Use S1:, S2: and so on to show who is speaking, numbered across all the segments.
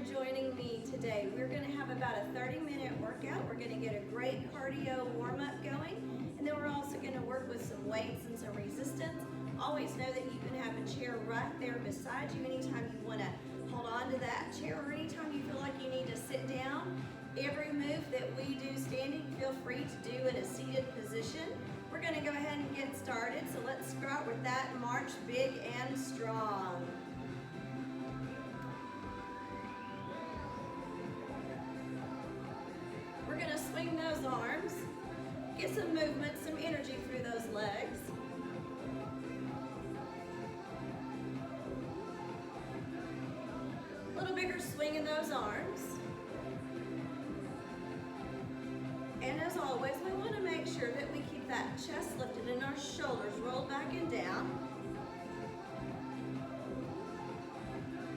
S1: joining me today. We're going to have about a 30-minute workout. We're going to get a great cardio warm-up going, and then we're also going to work with some weights and some resistance. Always know that you can have a chair right there beside you anytime you want to hold on to that chair or anytime you feel like you need to sit down. Every move that we do standing, feel free to do in a seated position. We're going to go ahead and get started, so let's start with that march big and strong. We're going to swing those arms, get some movement, some energy through those legs. A little bigger swing in those arms. And as always, we want to make sure that we keep that chest lifted and our shoulders rolled back and down.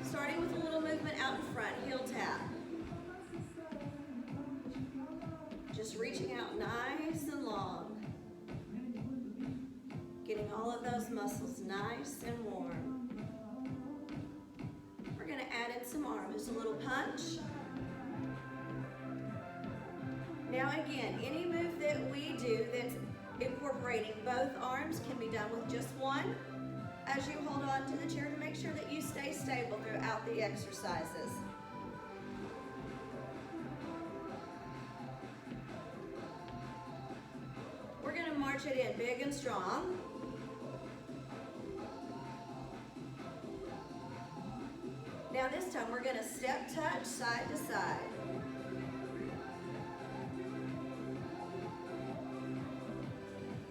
S1: Starting with a little movement out in front, heel tap. Just reaching out nice and long. Getting all of those muscles nice and warm. We're going to add in some arm, just a little punch. Now again, any move that we do that's incorporating both arms can be done with just one. As you hold on to the chair to make sure that you stay stable throughout the exercises. We're going to march it in big and strong. Now this time we're going to step touch side to side.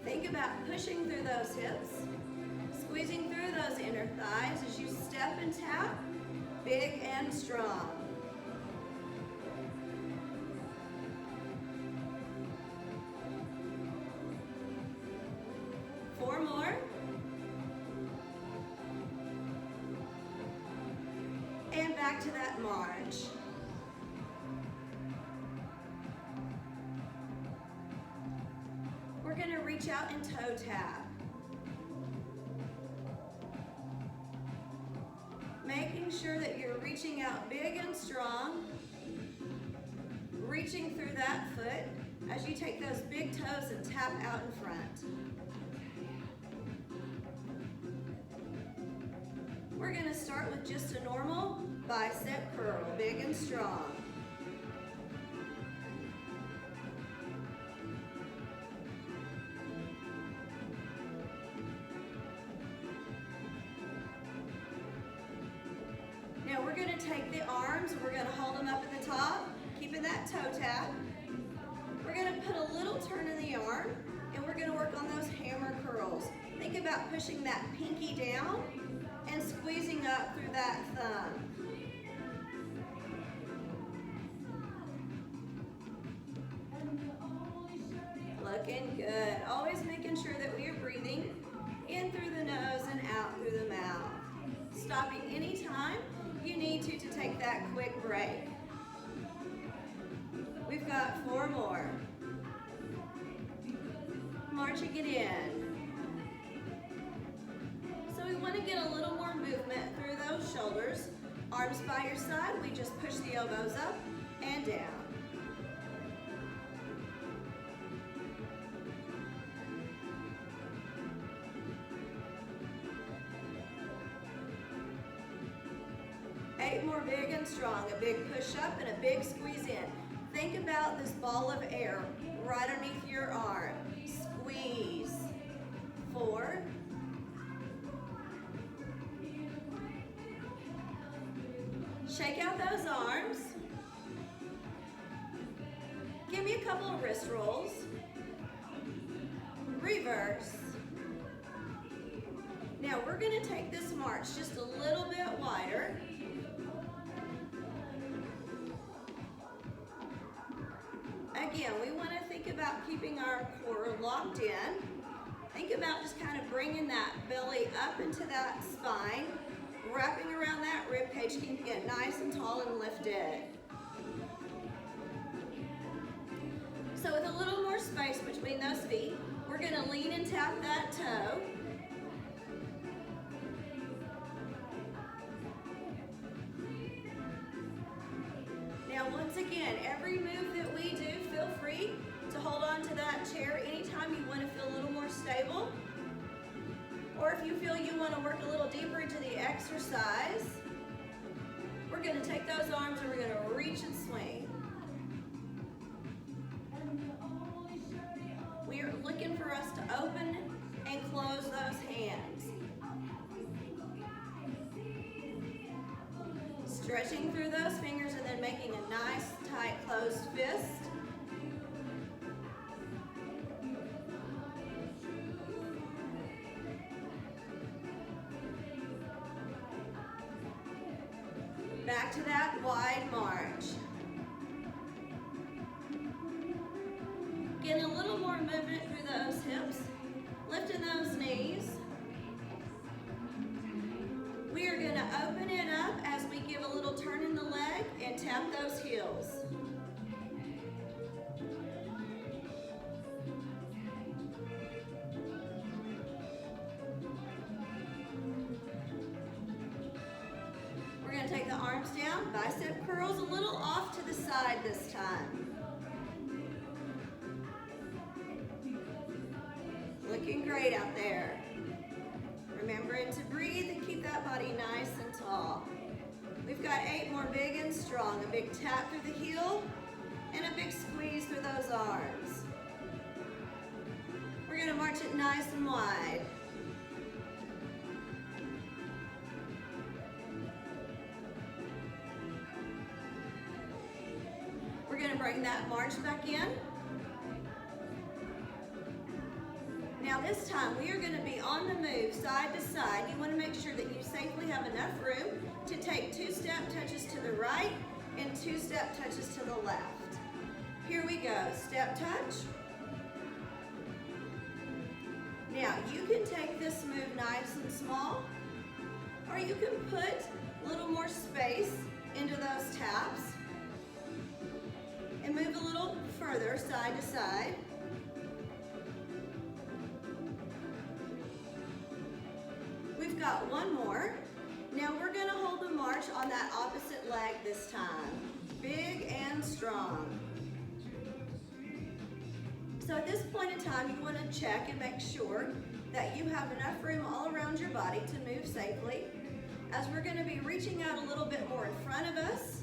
S1: Think about pushing through those hips, squeezing through those inner thighs as you step and tap, big and strong. Four more. And back to that march. We're going to reach out and toe tap. Making sure that you're reaching out big and strong. Reaching through that foot as you take those big toes and tap out in front. We're going to start with just a normal bicep curl, big and strong. Now we're going to take the arms and we're going to hold them up at the top, keeping that toe tap. We're going to put a little turn in the arm and we're going to work on those hammer curls. Think about pushing that pinky down and squeezing up through that thumb. Looking good. Always making sure that we are breathing in through the nose and out through the mouth. Stopping anytime you need to take that quick break. We've got four more. Marching it in. So we want to get a little more movement through those shoulders. Arms by your side, we just push the elbows up and down. Eight more big and strong. A big push up and a big squeeze in. Think about this ball of air right underneath your arm. Squeeze. Four. Shake out those arms. Give me a couple of wrist rolls. Reverse. Now we're going to take this march just a little bit wider. Again, we want to think about keeping our core locked in. Think about just kind of bringing that belly up into that spine, wrapping around that rib cage, keeping it nice and tall and lifted. So with a little more space between those feet, we're going to lean and tap that toe. Once again, every move that we do, feel free to hold on to that chair anytime you want to feel a little more stable. Or if you feel you want to work a little deeper into the exercise, we're going to take those arms and we're going to reach and swing. We are looking for us to open and close those hands. Stretching through those fingers and then making a nice, tight, closed fist. Back to that wide march. Getting a little more movement through those hips, lifting those knees. We are going to open it up as we give a little turn in the leg and tap those heels. We're going to take the arms down, bicep curls a little off to the side this time. Looking great out there. Remembering to breathe and keep that body nice and tall. We've got 8 more big and strong. A big tap through the heel and a big squeeze through those arms. We're going to march it nice and wide. We're going to bring that march back in. Now this time we are going to be on the move side to side. You want to make sure that you safely have enough room to take 2-step touches to the right and 2-step touches to the left. Here we go, step touch. Now you can take this move nice and small, or you can put a little more space into those taps and move a little further side to side. We've got one more. Now we're going to hold the march on that opposite leg this time. Big and strong. So at this point in time, you want to check and make sure that you have enough room all around your body to move safely. As we're going to be reaching out a little bit more in front of us,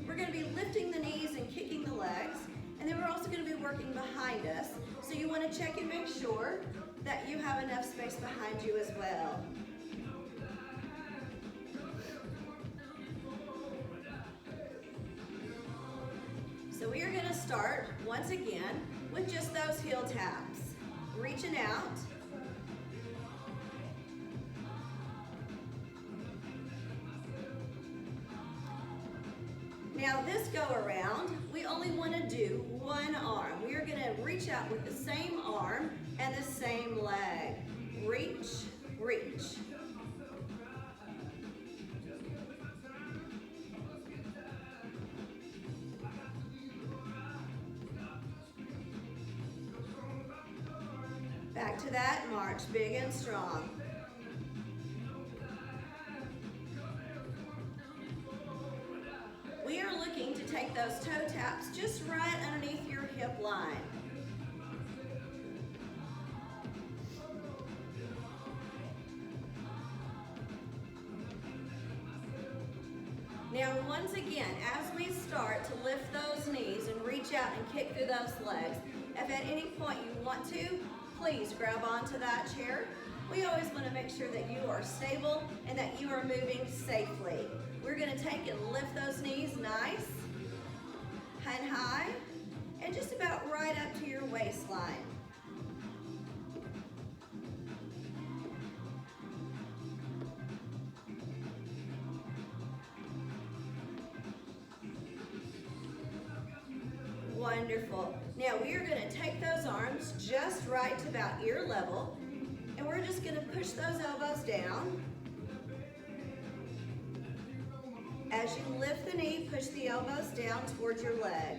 S1: we're going to be lifting the knees and kicking the legs, and then we're also going to be working behind us. So you want to check and make sure that you have enough space behind you as well. So we are going to start, once again, with just those heel taps. Reaching out. Now this go around, we only want to do one arm. We are going to reach out with the same arm and the same leg. Reach, reach. Back to that march, big and strong. We are looking to take those toe taps just right underneath your hip line. Now once again, as we start to lift those knees and reach out and kick through those legs, if at any point you want to, please grab onto that chair. We always want to make sure that you are stable and that you are moving safely. We're going to take and lift those knees nice and high and just about right up to your waistline. Wonderful. Now we are going to take those arms just right to about ear level, and we're just going to push those elbows down. As you lift the knee, push the elbows down towards your leg.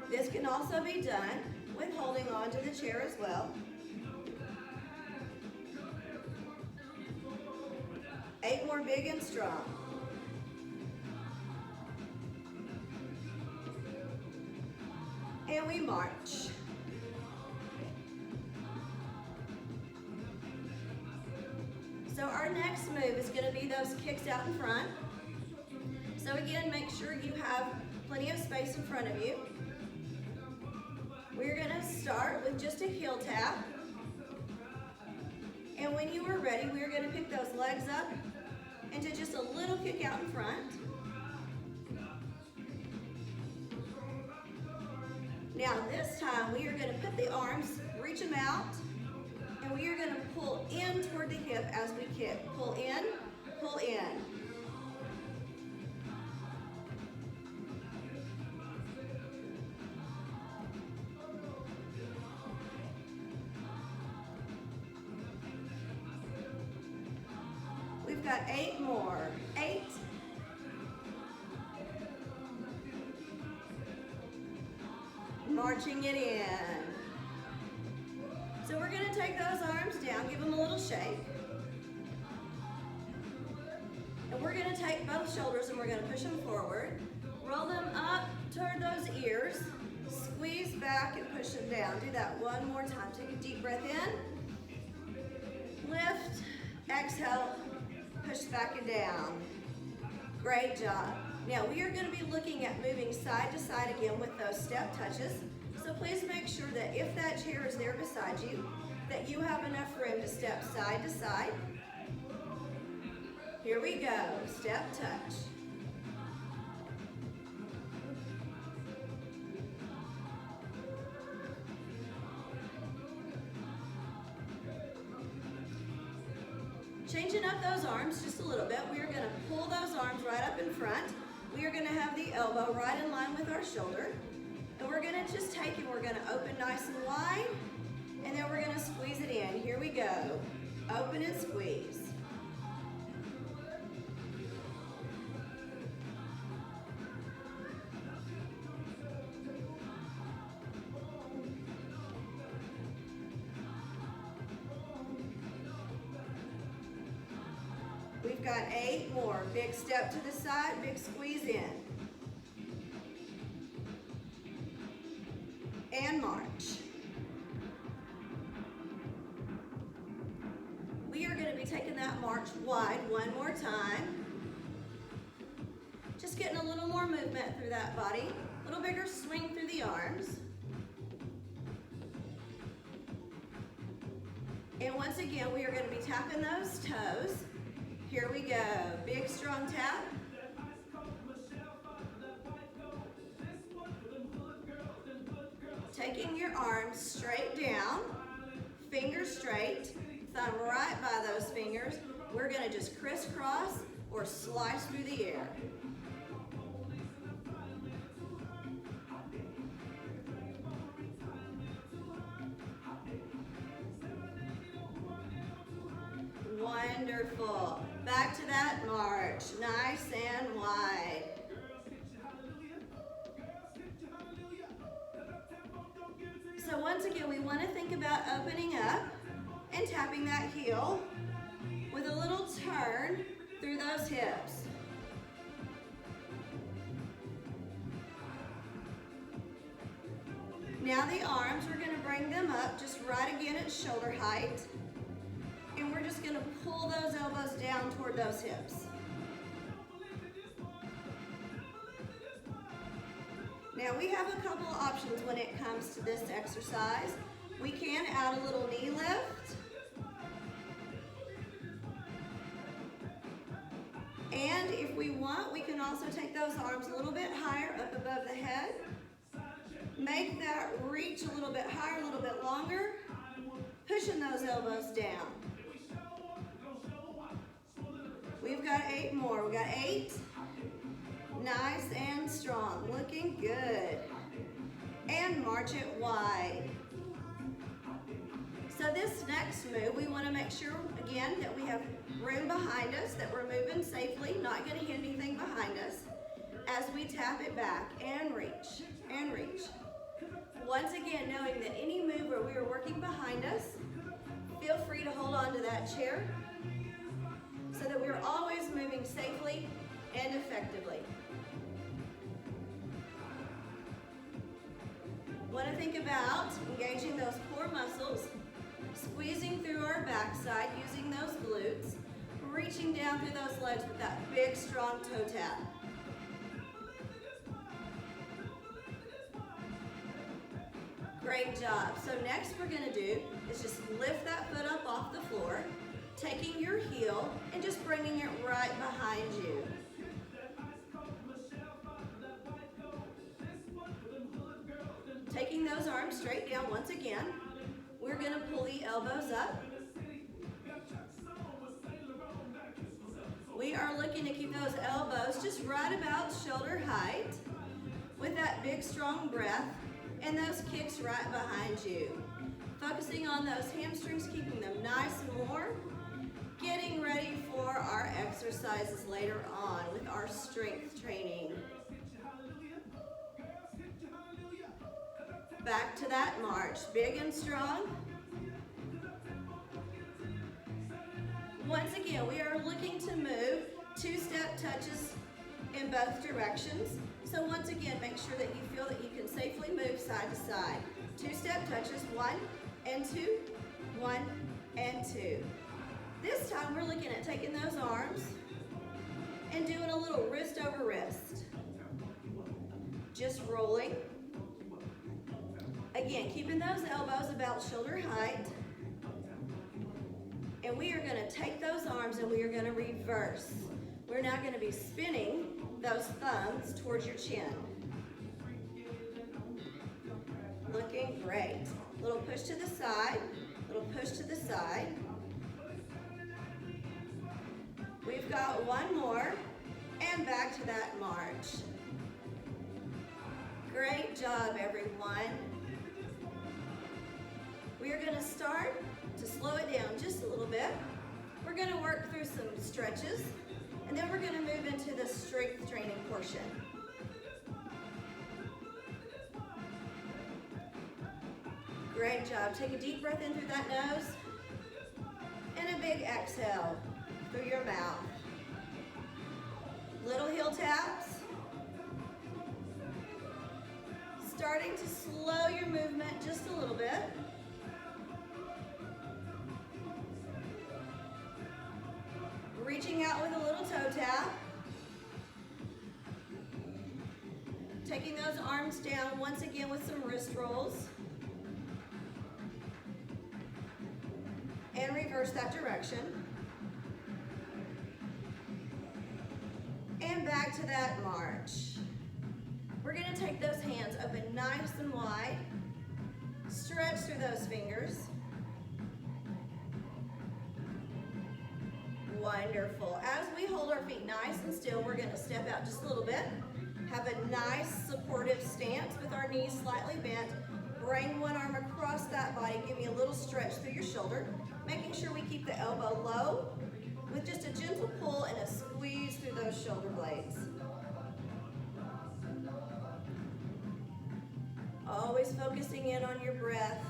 S1: This can also be done with holding on to the chair as well. 8 more big and strong. and we march. So our next move is going to be those kicks out in front. So again, make sure you have plenty of space in front of you. We're going to start with just a heel tap. And when you are ready, we're going to pick those legs up into just a little kick out in front. Now this time we are going to put the arms, reach them out, and we are going to pull in toward the hip as we kick. Pull in, pull in. We've got 8 more. 8. Marching it in. So we're going to take those arms down, give them a little shake. And we're going to take both shoulders and we're going to push them forward. Roll them up toward those ears. Squeeze back and push them down. Do that one more time. Take a deep breath in. Lift. Exhale. Push back and down. Great job. Now we are going to be looking at moving side to side again with those step touches. So please make sure that if that chair is there beside you, that you have enough room to step side to side. Here we go. Step touch. Changing up those arms just a little bit. We are going to pull those arms right up in front. We are going to have the elbow right in line with our shoulder. And we're going to just take and we're going to open nice and wide. And then we're going to squeeze it in. Here we go. Open and squeeze. We've got 8 more. Big step to the side, big squeeze in. And march. We are going to be taking that march wide one more time. Just getting a little more movement through that body. A little bigger swing through the arms. And once again, we are going to be tapping those toes. Here we go. Big, strong tap. Taking your arms straight down, fingers straight, thumb right by those fingers. We're going to just crisscross or slice through the air. Wonderful. Back to that march. Nice and wide. So once again, we want to think about opening up and tapping that heel with a little turn through those hips. Now the arms, we're going to bring them up just right again at shoulder height. And we're just going to pull those elbows down toward those hips. Now we have a couple of options when it comes to this exercise. We can add a little knee lift. And if we want, we can also take those arms a little bit higher up above the head. Make that reach a little bit higher, a little bit longer. Pushing those elbows down. We've got 8 more. We've got 8. Nice and strong. Looking good. And march it wide. So this next move, we want to make sure, again, that we have room behind us, that we're moving safely, not going to hit anything behind us, as we tap it back and reach, and reach. Once again, knowing that any move where we are working behind us, feel free to hold on to that chair so that we're always moving safely and effectively. One think about engaging those core muscles, squeezing through our backside using those glutes, reaching down through those legs with that big, strong toe tap. Great job. So next we're going to do is just lift that foot up off the floor, taking your heel and just bringing it right behind you. Taking those arms straight down once again, we're going to pull the elbows up. We are looking to keep those elbows just right about shoulder height with that big strong breath and those kicks right behind you. Focusing on those hamstrings, keeping them nice and warm, getting ready for our exercises later on with our strength training. Back to that march, big and strong. Once again, we are looking to move two-step touches in both directions. So once again, make sure that you feel that you can safely move side to side. Two-step touches, 1 and 2, 1 and 2. This time we're looking at taking those arms and doing a little wrist over wrist. Just rolling. Again, keeping those elbows about shoulder height. And we are going to take those arms and we are going to reverse. We're now going to be spinning those thumbs towards your chin. Looking great. Little push to the side, little push to the side. We've got one more, and back to that march. Great job, everyone. We are going to start to slow it down just a little bit. We're going to work through some stretches, and then we're going to move into the strength training portion. Great job. Take a deep breath in through that nose, and a big exhale through your mouth. Little heel taps. Starting to slow your movement just a little bit. Reaching out with a little toe tap. Taking those arms down once again with some wrist rolls. And reverse that direction. And back to that march. We're going to take those hands open nice and wide. Stretch through those fingers. Wonderful. As we hold our feet nice and still, we're going to step out just a little bit. Have a nice supportive stance with our knees slightly bent. Bring one arm across that body. Give me a little stretch through your shoulder. Making sure we keep the elbow low with just a gentle pull and a squeeze through those shoulder blades. Always focusing in on your breath.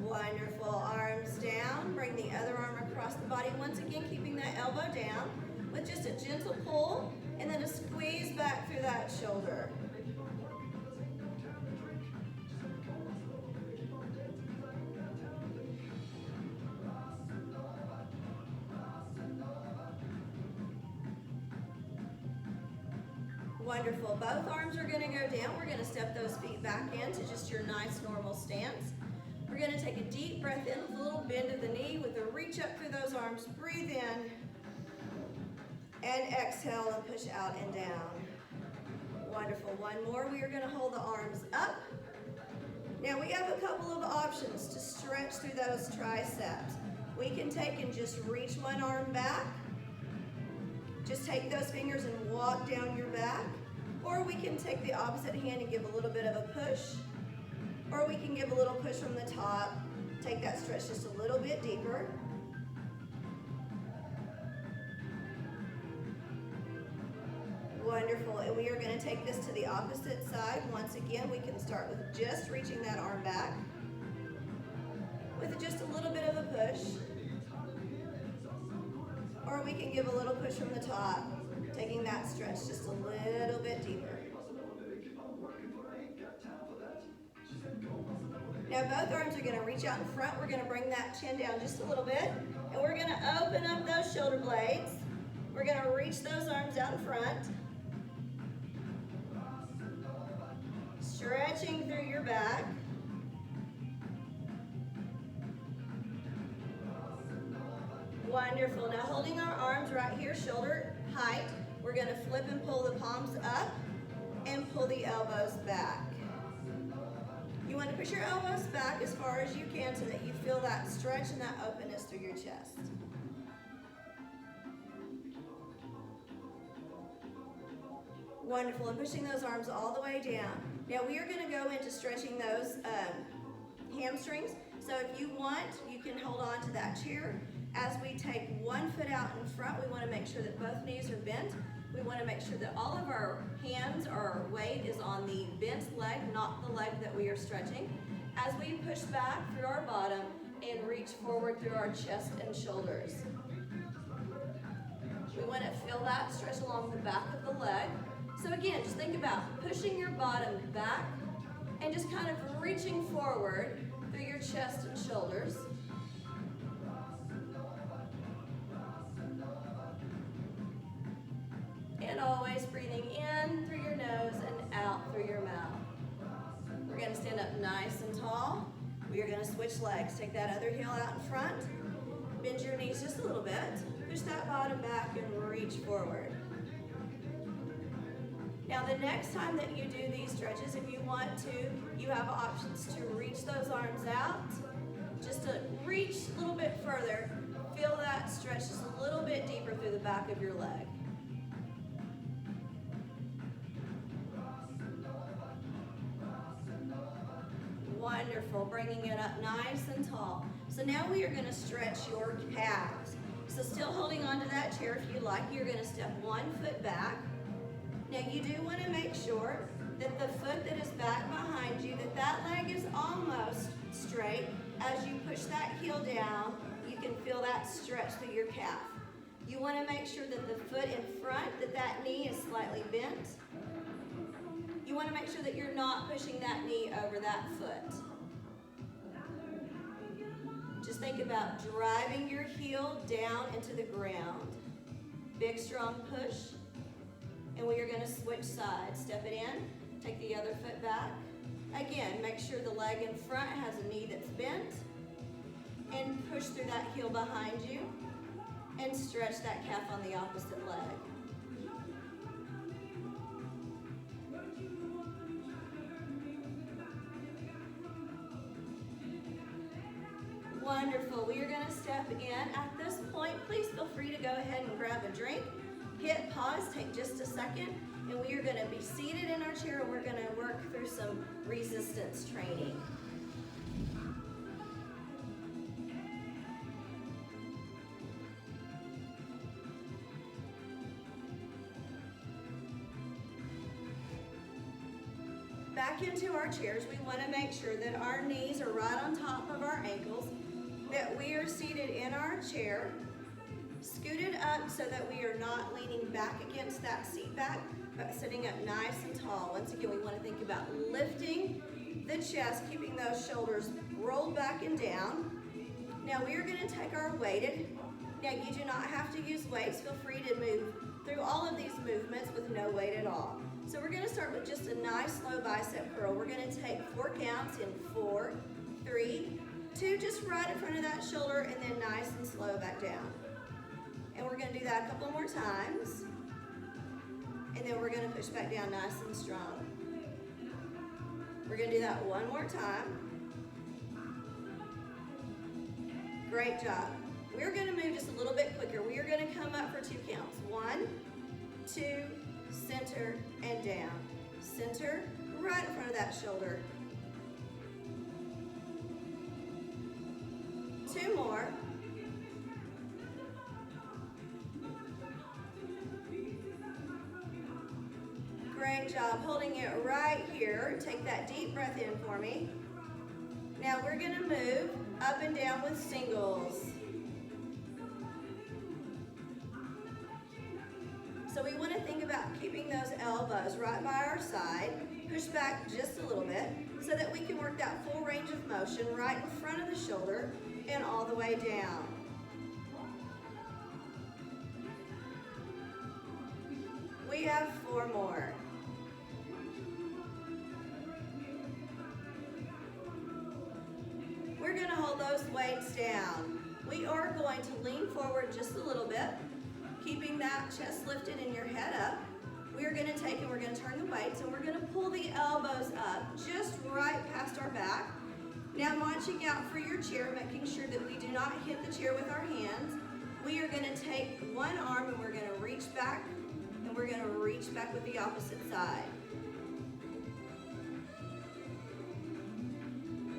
S1: Wonderful. Arms down. Bring the other arm across the body. Once again, keeping that elbow down with just a gentle pull and then a squeeze back through that shoulder. Wonderful. Both arms are going to go down. We're going to step those feet back into just your nice normal stance. We're going to take a deep breath in with a little bend of the knee with a reach up through those arms. Breathe in and exhale and push out and down. Wonderful. One more. We are going to hold the arms up. Now we have a couple of options to stretch through those triceps. We can take and just reach one arm back. Just take those fingers and walk down your back. Or we can take the opposite hand and give a little bit of a push. Or we can give a little push from the top. Take that stretch just a little bit deeper. Wonderful. And we are going to take this to the opposite side. Once again, we can start with just reaching that arm back with just a little bit of a push. Or we can give a little push from the top. Taking that stretch just a little bit deeper. Now both arms are gonna reach out in front. We're gonna bring that chin down just a little bit. And we're gonna open up those shoulder blades. We're gonna reach those arms out in front. Stretching through your back. Wonderful. Now holding our arms right here, shoulder height, we're going to flip and pull the palms up and pull the elbows back. You want to push your elbows back as far as you can so that you feel that stretch and that openness through your chest. Wonderful. And pushing those arms all the way down. Now we are going to go into stretching those hamstrings. So if you want, you can hold on to that chair. As we take one foot out in front, we want to make sure that both knees are bent. We want to make sure that all of our hands or our weight is on the bent leg, not the leg that we are stretching. As we push back through our bottom and reach forward through our chest and shoulders. We want to feel that stretch along the back of the leg. So again, just think about pushing your bottom back and just kind of reaching forward through your chest and shoulders. And always breathing in through your nose and out through your mouth. We're going to stand up nice and tall. We are going to switch legs. Take that other heel out in front. Bend your knees just a little bit. Push that bottom back and reach forward. Now the next time that you do these stretches, if you want to, you have options to reach those arms out. Just to reach a little bit further. Feel that stretch just a little bit deeper through the back of your leg. Wonderful, bringing it up nice and tall. So now we are going to stretch your calves. So still holding on to that chair if you like, you're going to step 1 foot back. Now you do want to make sure that the foot that is back behind you, that leg is almost straight. As you push that heel down, you can feel that stretch through your calf. You want to make sure that the foot in front, that knee is slightly bent. You want to make sure that you're not pushing that knee over that foot. Just think about driving your heel down into the ground. Big, strong push. And we are going to switch sides. Step it in, take the other foot back. Again, make sure the leg in front has a knee that's bent. And push through that heel behind you. And stretch that calf on the opposite leg. Wonderful. We are going to step in. At this point, please feel free to go ahead and grab a drink. Hit pause, take just a second, and we are going to be seated in our chair and we're going to work through some resistance training. Back into our chairs, we want to make sure that our knees are right on top of our ankles, that we are seated in our chair, scooted up so that we are not leaning back against that seat back, but sitting up nice and tall. Once again, we want to think about lifting the chest, keeping those shoulders rolled back and down. Now we are going to take our weighted. Now you do not have to use weights. Feel free to move through all of these movements with no weight at all. So we're going to start with just a nice slow bicep curl. We're going to take 4 counts in 4, 3, 2, just right in front of that shoulder, and then nice and slow back down. And we're going to do that a couple more times. And then we're going to push back down nice and strong. We're going to do that one more time. Great job. We're going to move just a little bit quicker. We are going to come up for 2 counts. 1, 2, center, and down. Center, right in front of that shoulder. 2 more. Great job holding it right here. Take that deep breath in for me. Now we're going to move up and down with singles. So we want to think about keeping those elbows right by our side, push back just a little bit so that we can work that full range of motion right in front of the shoulder and all the way down. We have 4 more. We're going to hold those weights down. We are going to lean forward just a little bit, keeping that chest lifted and your head up. We are going to take and we're going to turn the weights and we're going to pull the elbows up just right past our back. Now I'm watching out for your chair, making sure that we do not hit the chair with our hands. We are going to take one arm and we're going to reach back, and we're going to reach back with the opposite side.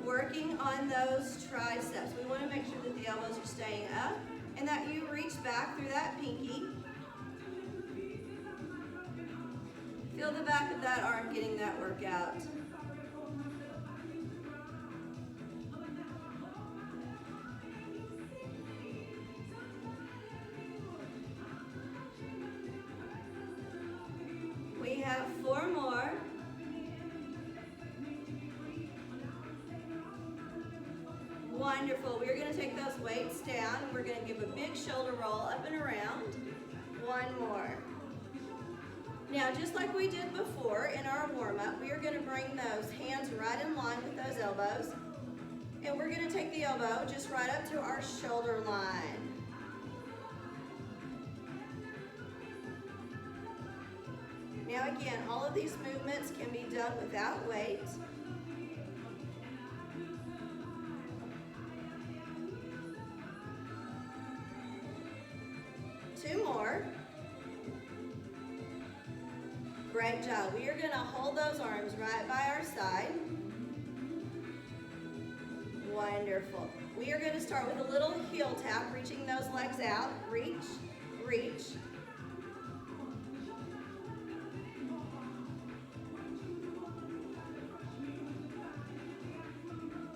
S1: Working on those triceps. We want to make sure that the elbows are staying up and that you reach back through that pinky. Feel the back of that arm getting that workout. We have 4 more. Wonderful. We're going to take those weights down and we're going to give a big shoulder roll up and around. 1 more. Now, just like we did before in our warm-up, we are going to bring those hands right in line with those elbows. And we're going to take the elbow just right up to our shoulder line. Now again, all of these movements can be done without weight. Two more. Great job. We are going to hold those arms right by our side. Wonderful. We are going to start with a little heel tap, reaching those legs out. Reach, reach.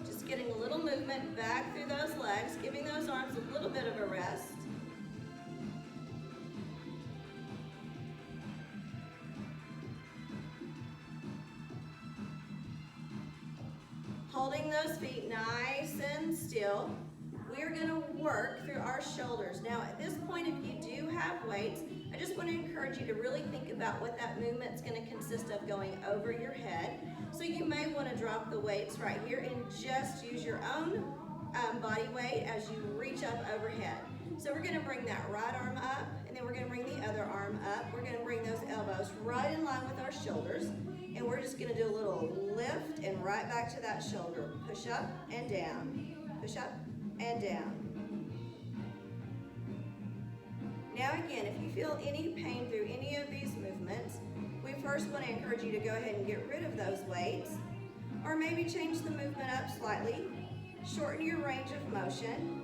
S1: Just getting a little movement back through those legs, giving those arms a little bit of a rest. Holding those feet nice and still. We're going to work through our shoulders. Now at this point, if you do have weights, I just want to encourage you to really think about what that movement's going to consist of going over your head. So you may want to drop the weights right here and just use your own body weight as you reach up overhead. So we're going to bring that right arm up, and then we're going to bring the other arm up. We're going to bring those elbows right in line with our shoulders. And we're just going to do a little lift and right back to that shoulder. Push up and down. Push up and down. Now again, if you feel any pain through any of these movements, we first want to encourage you to go ahead and get rid of those weights, or maybe change the movement up slightly. Shorten your range of motion.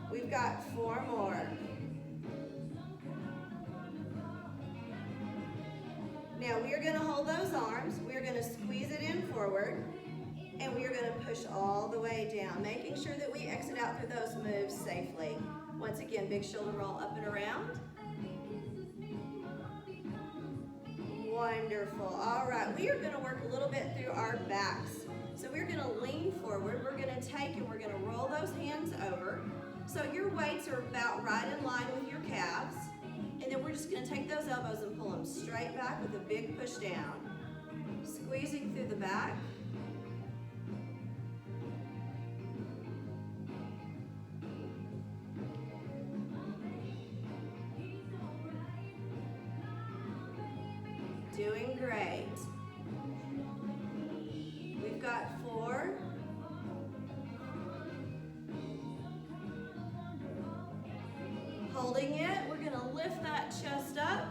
S1: We've got 4 more. Now we are going to hold those arms, we are going to squeeze it in forward, and we are going to push all the way down, making sure that we exit out through those moves safely. Once again, big shoulder roll up and around. Wonderful. All right, we are going to work a little bit through our backs. So we're going to lean forward, we're going to take and we're going to roll those hands over. So your weights are about right in line with your calves. And then we're just going to take those elbows and pull them straight back with a big push down. Squeezing through the back. Doing great. We've got 4. Holding it, we're going to lift that chest up.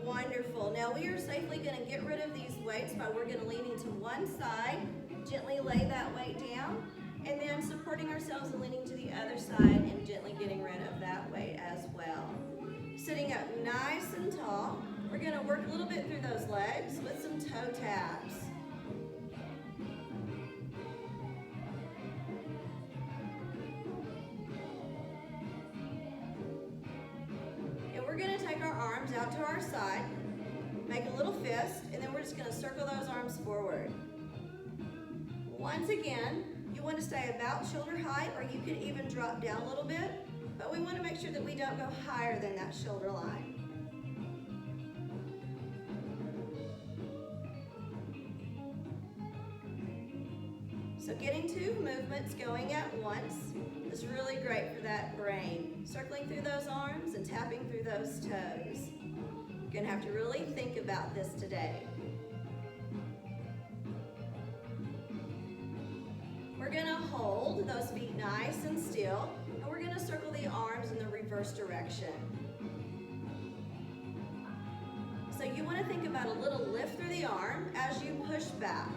S1: Wonderful. Now we are safely going to get rid of these weights by we're going to leaning to one side, gently lay that weight down, and then supporting ourselves and leaning to the other side and gently getting rid of that weight as well. Sitting up nice and tall, we're going to work a little bit through those legs with some toe taps. gonna take our arms out to our side, make a little fist, and then we're just gonna circle those arms forward. Once again, you want to stay about shoulder height, or you could even drop down a little bit, but we want to make sure that we don't go higher than that shoulder line. So getting two movements going at once is really great for that brain. Circling through those arms and tapping through those toes. You're going to have to really think about this today. We're going to hold those feet nice and still, and we're going to circle the arms in the reverse direction. So you want to think about a little lift through the arm as you push back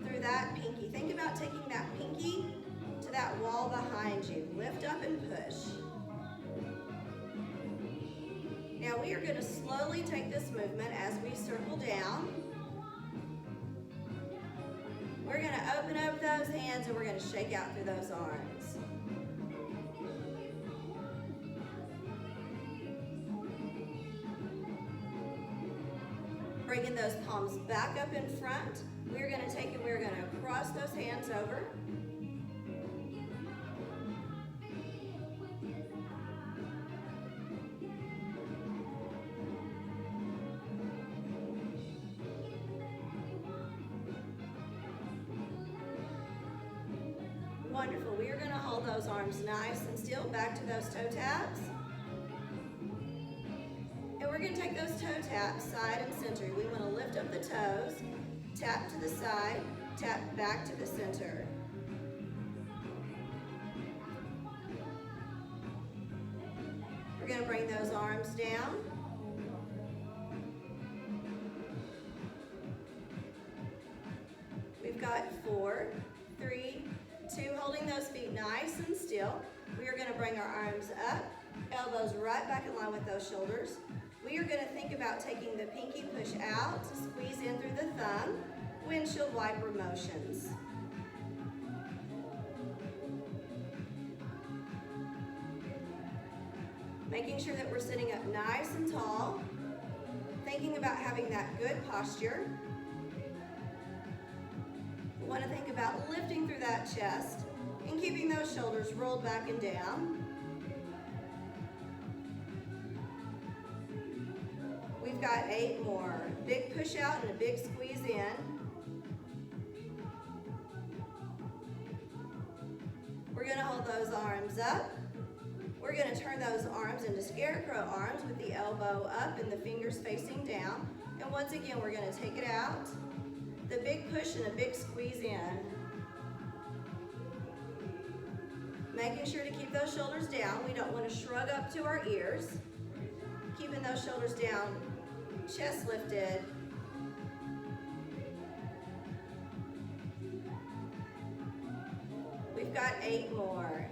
S1: through that pinky. Think about taking that pinky to that wall behind you. Lift up and push. Now we are going to slowly take this movement as we circle down. We're going to open up those hands and we're going to shake out through those arms. Bringing those palms back up in front. We're going to take and we're going to cross those hands over. Wonderful. We are going to hold those arms nice and still, back to those toe taps. And we're going to take those toe taps side and center. We want to lift up the toes, tap to the side, tap back to the center. We're going to bring those arms down. We've got 4, 3, 2, holding those feet nice and still. We are going to bring our arms up, elbows right back in line with those shoulders. We are going to think about taking the pinky push out, squeeze in through the thumb, windshield wiper motions. Making sure that we're sitting up nice and tall, thinking about having that good posture. We want to think about lifting through that chest and keeping those shoulders rolled back and down. We've got 8 more. Big push out and a big squeeze in. We're going to hold those arms up. We're going to turn those arms into scarecrow arms with the elbow up and the fingers facing down. And once again, we're going to take it out. The big push and a big squeeze in. Making sure to keep those shoulders down. We don't want to shrug up to our ears. Keeping those shoulders down, chest lifted. We've got 8 more.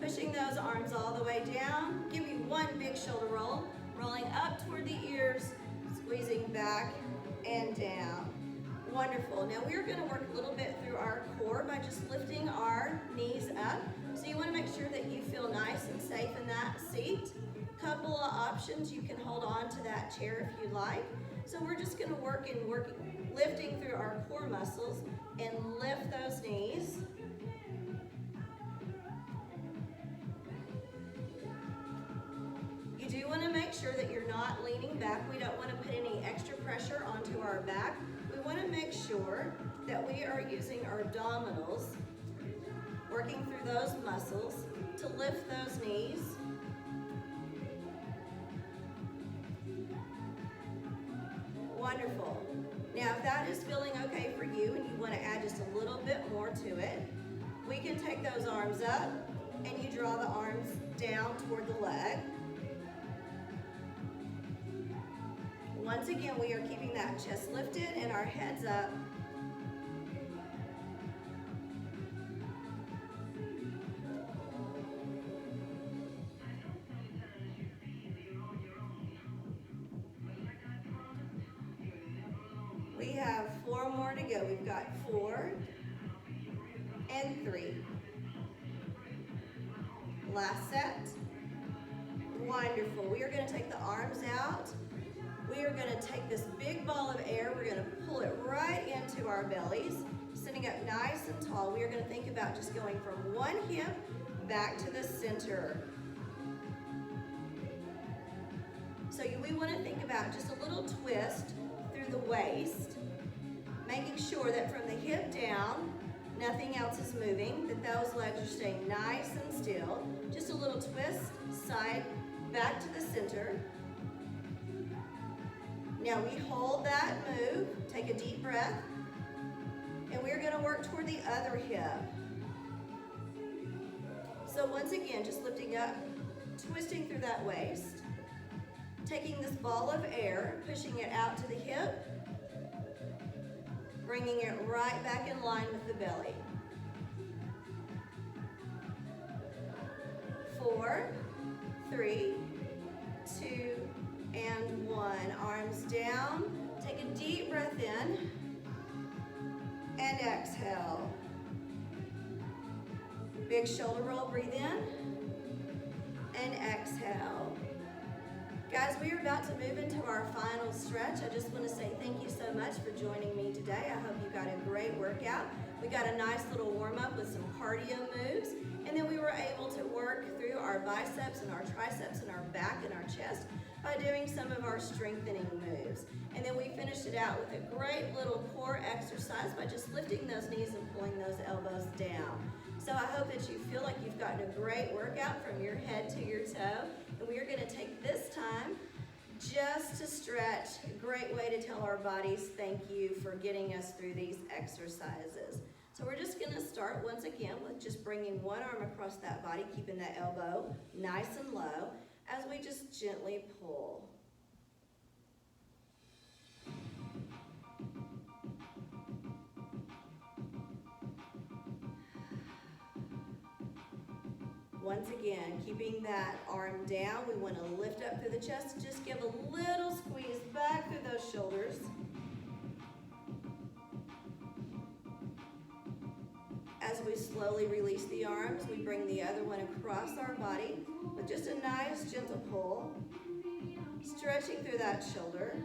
S1: Pushing those arms all the way down. Give me one big shoulder roll. Rolling up toward the ears, squeezing back and down. Wonderful. Now we're going to work a little bit through our core by just lifting our knees up. So you want to make sure that you feel nice and safe in that seat. Couple of options. You can hold on to that chair if you like. So we're just going to work lifting through our core muscles and lift those knees. You do want to make sure that you're not leaning back. We don't want to put any extra pressure onto our back. We want to make sure that we are using our abdominals, working through those muscles to lift those knees. Wonderful. Now, if that is feeling okay for you and you want to add just a little bit more to it, we can take those arms up and you draw the arms down toward the leg. Once again, we are keeping that chest lifted and our heads up. We have 4 more to go. We've got 4 and 3. Last set. Wonderful. We are going to take the arms out. We are going to take this big ball of air. We're going to pull it right into our bellies, sitting up nice and tall. We are going to think about just going from one hip back to the center. So we want to think about just a little twist through the waist, making sure that from the hip down, nothing else is moving, that those legs are staying nice and still. Just a little twist, side, back to the center. Now we hold that move, take a deep breath, and we're going to work toward the other hip. So once again, just lifting up, twisting through that waist, taking this ball of air, pushing it out to the hip, bringing it right back in line with the belly. 4, 3, 2, and 1. Arms down. Take a deep breath in and exhale. Big shoulder roll, breathe in and exhale. Guys, we are about to move into our final stretch. I just want to say thank you so much for joining me today. I hope you got a great workout. We got a nice little warm-up with some cardio moves, and then we were able to work through our biceps and our triceps and our back and our chest by doing some of our strengthening moves. And then we finished it out with a great little core exercise by just lifting those knees and pulling those elbows down. So I hope that you feel like you've gotten a great workout from your head to your toe. And we are going to take this time just to stretch. A great way to tell our bodies thank you for getting us through these exercises. So we're just going to start once again with just bringing one arm across that body, keeping that elbow nice and low as we just gently pull. Once again, keeping that arm down, we want to lift up through the chest. Just give a little squeeze back through those shoulders. As we slowly release the arms, we bring the other one across our body with just a nice gentle pull, stretching through that shoulder.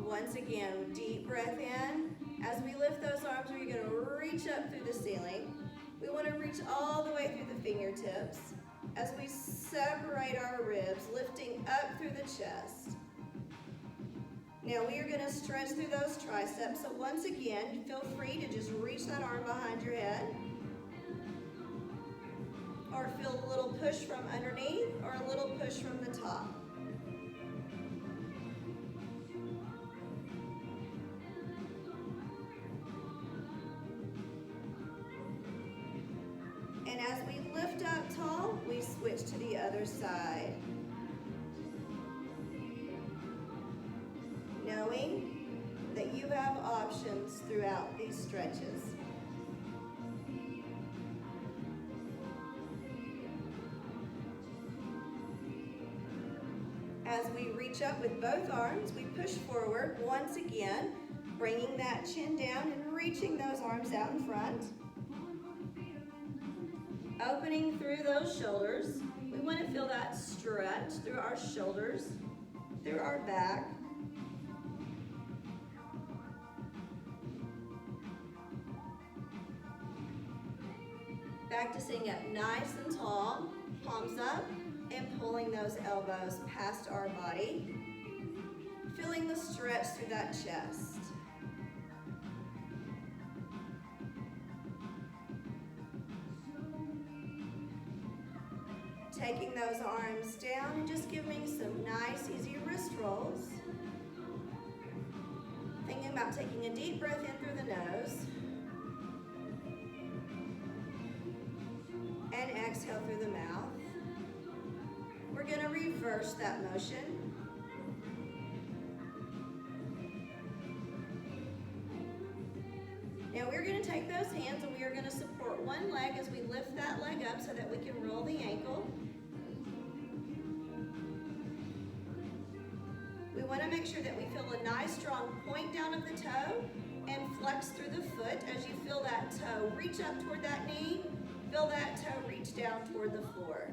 S1: Once again, deep breath in. As we lift those arms, we're going to reach up through the ceiling. We want to reach all the way through the fingertips as we separate our ribs, lifting up through the chest. Now we are going to stretch through those triceps. So once again, feel free to just reach that arm behind your head, or feel a little push from underneath or a little push from the top. And as we lift up tall, we switch to the other side. Knowing that you have options throughout these stretches. As we reach up with both arms, we push forward once again, bringing that chin down and reaching those arms out in front. Opening through those shoulders. We want to feel that stretch through our shoulders, through our back. Back to sitting up nice and tall, palms up, and pulling those elbows past our body. Feeling the stretch through that chest. Taking those arms down and just giving some nice, easy wrist rolls. Thinking about taking a deep breath in through the nose. And exhale through the mouth. We're going to reverse that motion. Now we're going to take those hands and we are going to support one leg as we lift that leg up so that we can roll the ankle. We want to make sure that we feel a nice strong point down of the toe and flex through the foot as you feel that toe reach up toward that knee. Feel that toe reach down toward the floor.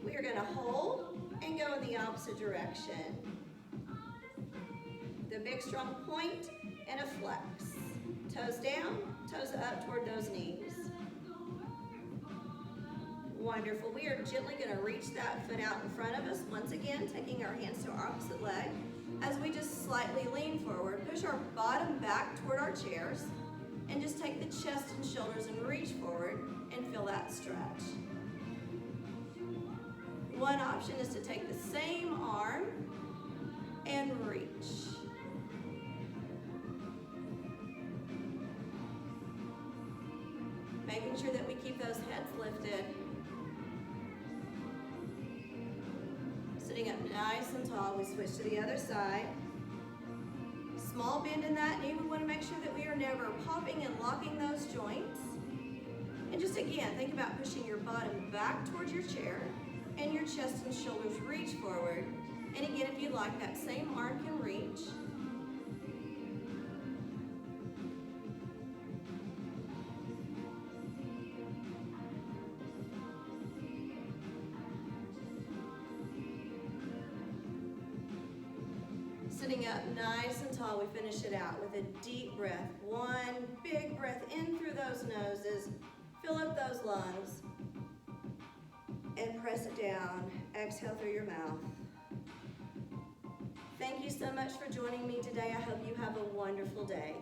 S1: We are going to hold and go in the opposite direction. The big strong point and a flex. Toes down, toes up toward those knees. Wonderful. We are gently going to reach that foot out in front of us. Once again, taking our hands to our opposite leg. As we just slightly lean forward, push our bottom back toward our chairs, and just take the chest and shoulders and reach forward and feel that stretch. One option is to take the same arm and reach. Making sure that we keep those heads lifted. Sitting up nice and tall, we switch to the other side. Small bend in that knee. We want to make sure that we are never popping and locking those joints. And just again, think about pushing your bottom back towards your chair and your chest and shoulders reach forward. And again, if you like, that same arm can reach. Sitting up nice and tall, we finish it out with a deep breath. One big breath in through those noses. Fill up those lungs. And press it down. Exhale through your mouth. Thank you so much for joining me today. I hope you have a wonderful day.